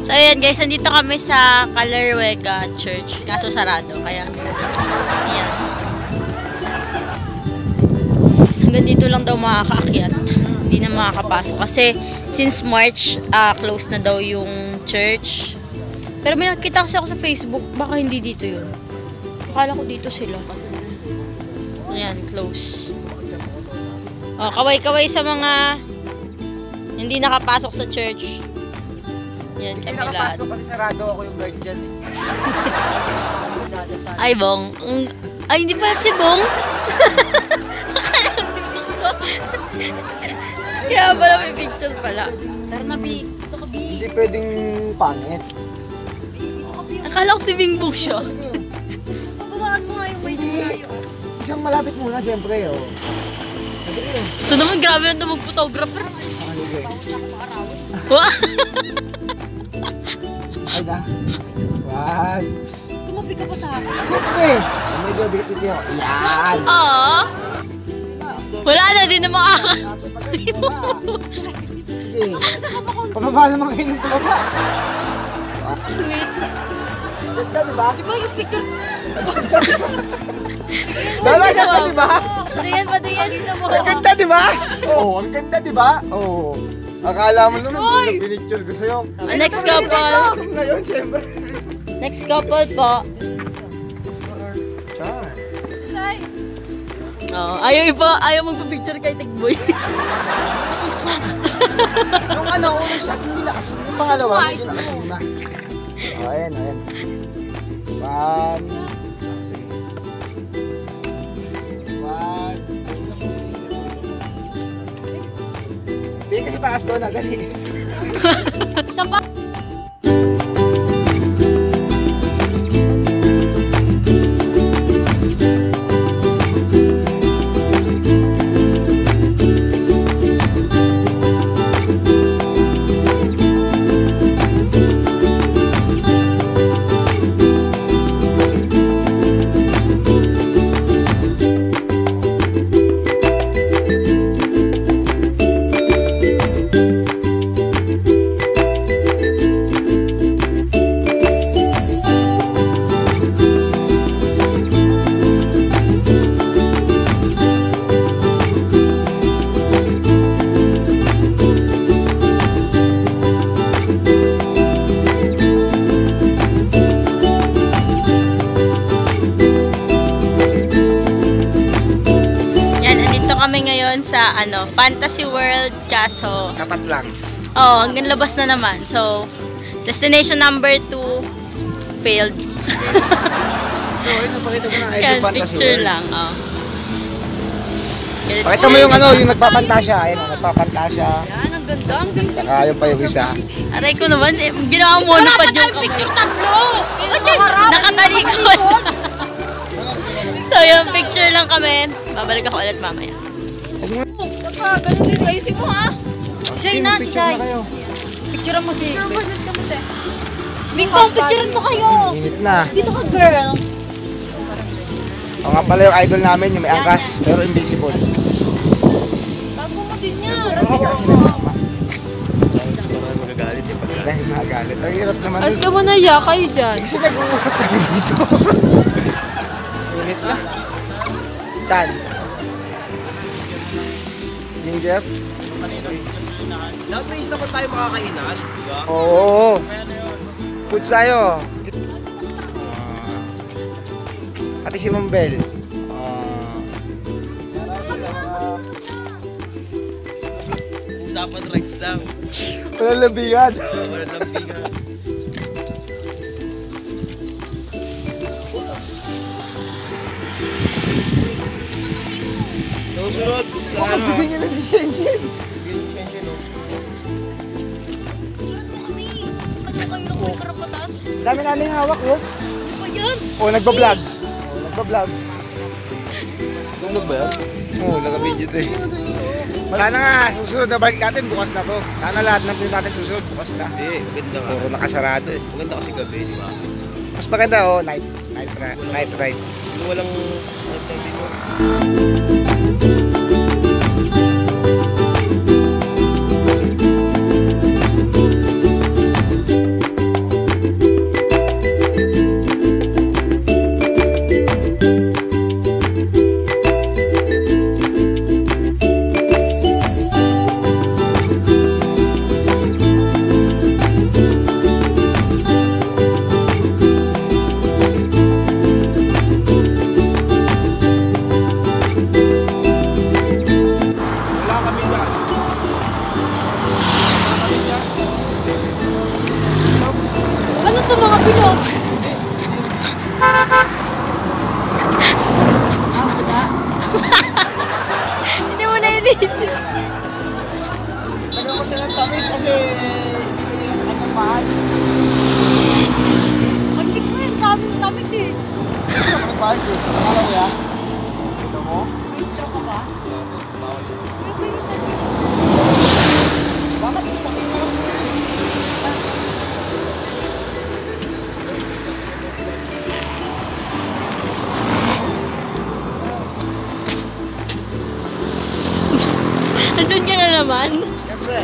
So ayan guys, nandito kami sa Kalerwega Church, kaso sarado, kaya ayan. Hanggang dito lang daw makakaakyat, hindi na makakapasok kasi since March, close na daw yung church. Pero may nakita kasi ako sa Facebook, baka hindi dito yun. Akala ko dito sila. Ayan, close. Oh, kaway-kaway sa mga hindi nakapasok sa church. Yan, hindi nakapasok kasi sarado ako yung guard dyan. Ay, Bong. Ay, hindi pala si Bong. Akala si Bong. Kaya pala may picture pala. Tara na, B. Ito ka, B. Hindi pwedeng pangit. Akala ko si Bing Bong siya. Pababaan mo nga yung may tayo. Isang malapit muna, siyempre. Oh. Ito naman, grabe na ito mag-photographer. Okay na. One. Tumabi ka pa sa akin. Siyempre. Medyo dikit ako. Yan. Oo. Wala na din na makaka. Sige. Pababa naman kayo ng pababa. Sweet. Ganda, diba? Diba yung picture? Dalaga ka, diba? Patingin, patingin. Ang ganda, diba? Oo, ang ganda, diba? Oo. Akala mo naman kung pinicture ko sa'yo. Next couple. Ngayon, siyempre. Next couple po. Char. Shy. Oh, ayaw magpa-picture kay Tigboy. Yung unang shot, hindi nakasunod. Yung pangalawa, hindi nakasunod na. Oh, ayan, ayan. One. Sige. One. Hindi kasi taas doon, dali. Isa pa. Kami ngayon sa Fantasy World, kaso Dapat lang. oh, hanggang labas na naman. So, destination number 2 failed. So, ayun, napakita mo na. Yan, picture lang. Oh. Pakita mo yung yung nagpapantasya. Ayun, nagpapantasya. Yan, ang ganda. Ang ganda. Saka yung pa yung isa. Aray ko naman, ginawa mo na pa yung Picture tatlo. nakatalikod. So, yung picture lang kami. Babalik ako ulit mamaya. Ganun din. Ayusin mo, ha? Shy na, si Shy. Picture mo si Picture mo si Kamuste. Big Bang, picturean ko kayo. Init na. Dito ka, girl. O nga pala yung idol namin, yung may angkas, pero invisible. Bago mo din yan. Hindi ka kasi nagsama. Magagalit yung pagkain. Dahil nakagalit. Ang hirap naman. Alas ka mo na ya, kayo dyan. Kasi nag-uusap kami dito. Init na. Saan? Ginger? Dapat may isla pa tayo makakainan. Diba? Oo. Foods tayo. Pati si Mambel. Usapan rights lang. Walang labigan. Wala lang bigan. Susunod. Baka bigyan nyo na si Shen Shen. Dami namin hawak, oh. Oh, nagbablog. Oh, nagbablog. Tulog ba yan? Oo, naka-video to eh. Sana nga, susunod na balik natin, bukas na to. Sana lahat ng pinag natin susunod, bukas na. Hindi, maganda nga. Puro nakasarado eh. Maganda kasi gabi, di ba? Mas maganda, oh, night ride. Yung walang outside dito. Ano to mga pilot? Hindi mo na inisip. Lagyan ko siya ng tamis kasi ang mahal. Hindi ko yun, daming tamis eh. Ang mahal ko. Akala ko yan. Ito mo? May straw ka ba? Bakit yung tamis na? Nandun ka na naman. Siyempre.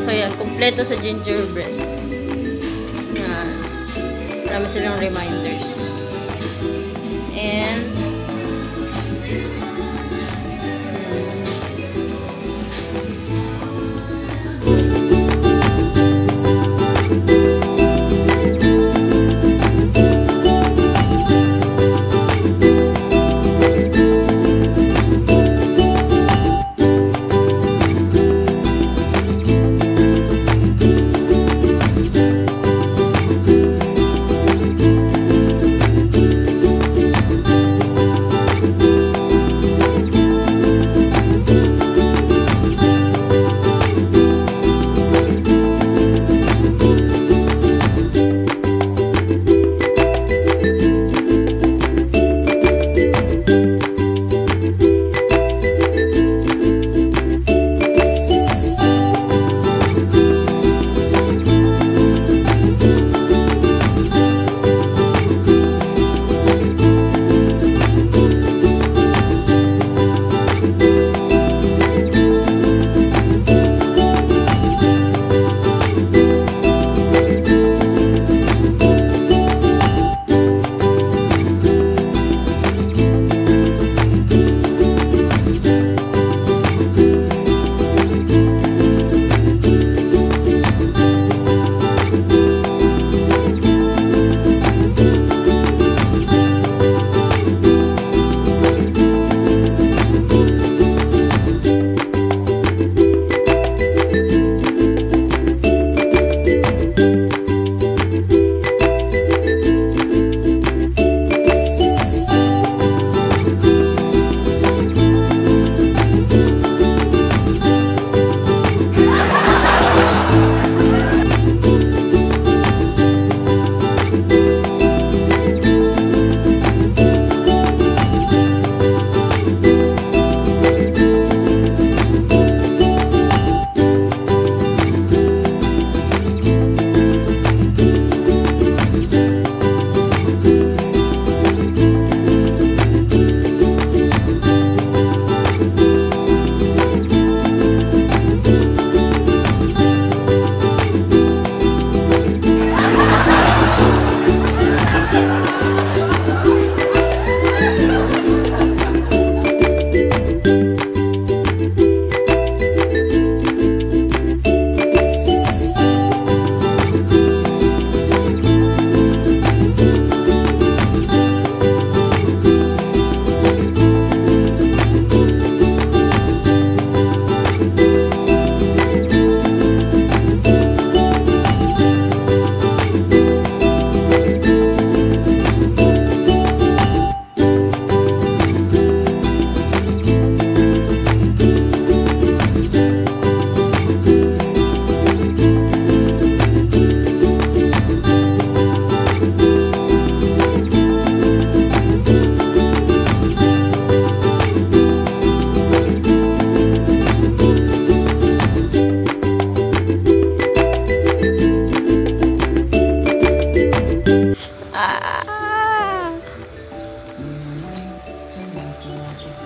So yan, kompleto sa gingerbread. Yan. Marami silang reminders. And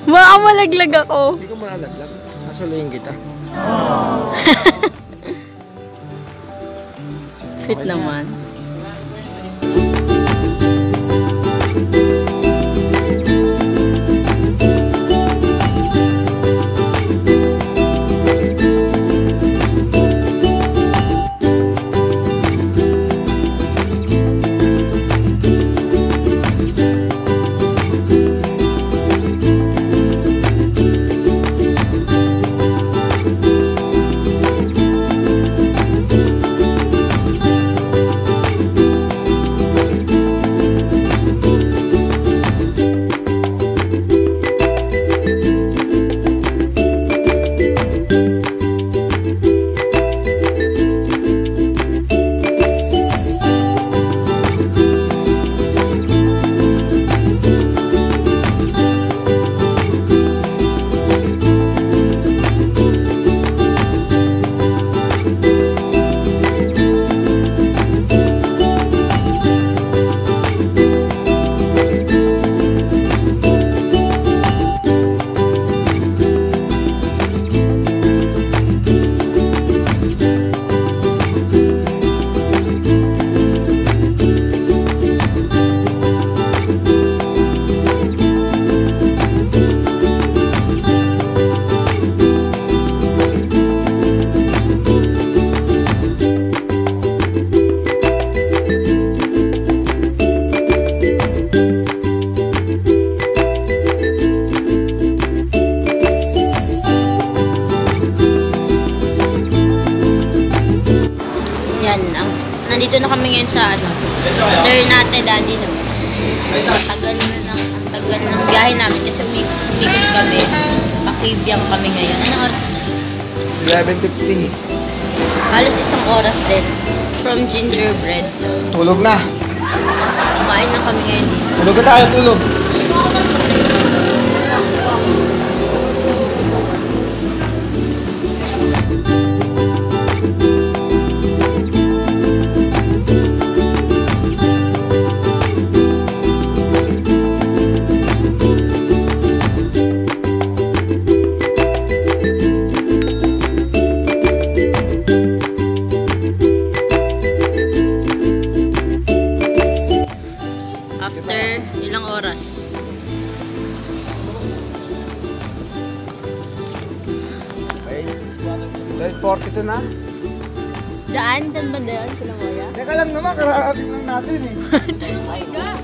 Baka malaglag ako. Hindi ko malalaglag. Nasuluhin kita. Sweet naman. Nandito na kami ngayon sa Ternate, Daddy. Ang tagal ng biyahe namin kasi umikot kami. Pakibyang kami ngayon. Anong oras na? 11:50. Halos isang oras din. From Gingerbread. Tulog na. Kumain na kami ngayon dito. Tulog na tayo, tulog. After ilang oras? Okay. 12:42 na. Diyan banda yan? Sila Moya? Teka lang naman, kararating lang natin eh. Oh my God!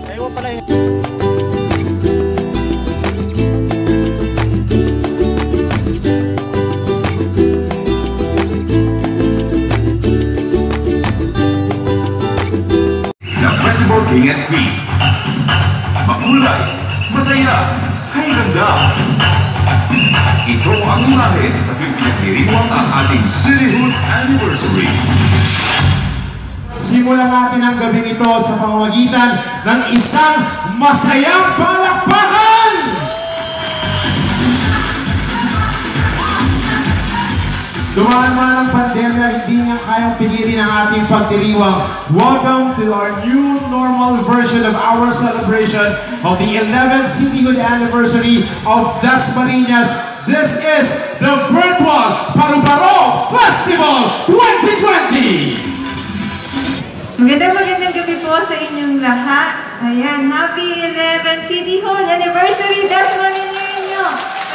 Ayaw pala yun. Festival King and Queen. Makulay, masaya, hay ganda. Ito ang imahe sa pinagdiriwang ang ating Cityhood Anniversary. Simulan natin ang gabing ito sa pamamagitan ng isang masayang palakpakan! Dumaan man ang pandemya, hindi niya kayang pilitin ang ating pagdiriwang. Welcome to our new normal version of our celebration of the 11th Cityhood Anniversary of Dasmariñas. This is the virtual Paru-Paro Festival 2020! Magandang gabi po sa inyong lahat. Ayan, happy 11th Cityhood Anniversary Dasmariñas!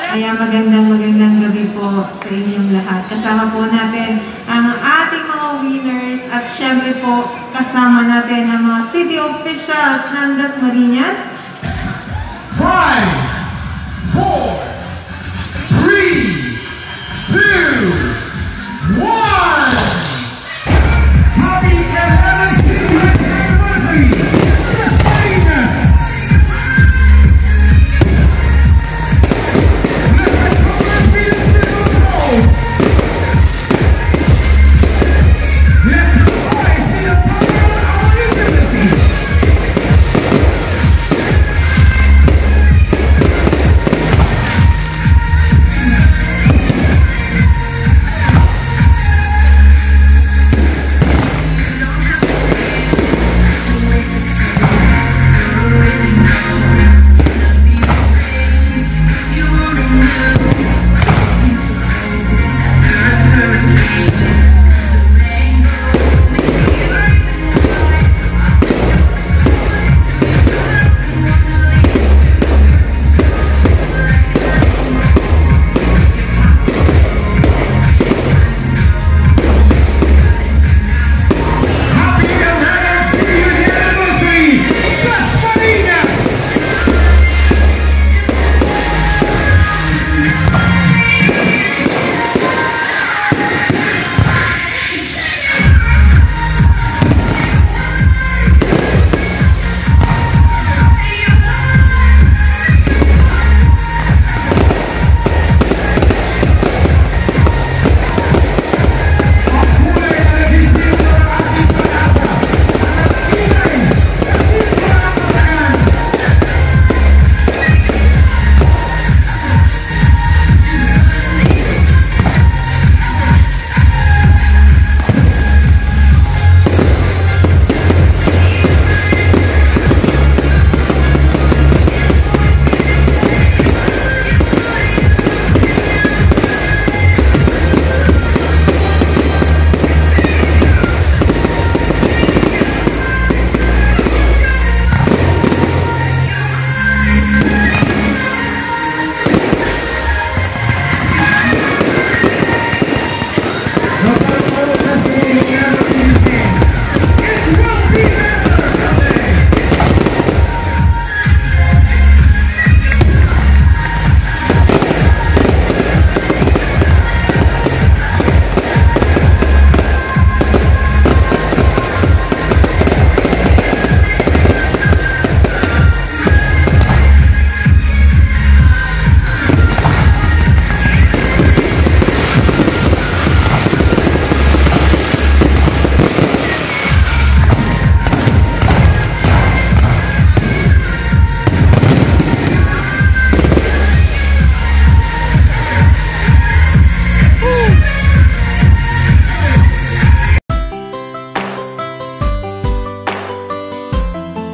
Kaya magandang gabi po sa inyong lahat. Kasama po natin ang ating mga winners at syempre po kasama natin ang mga city officials ng Dasmariñas. 5, 4, 3, 2, 1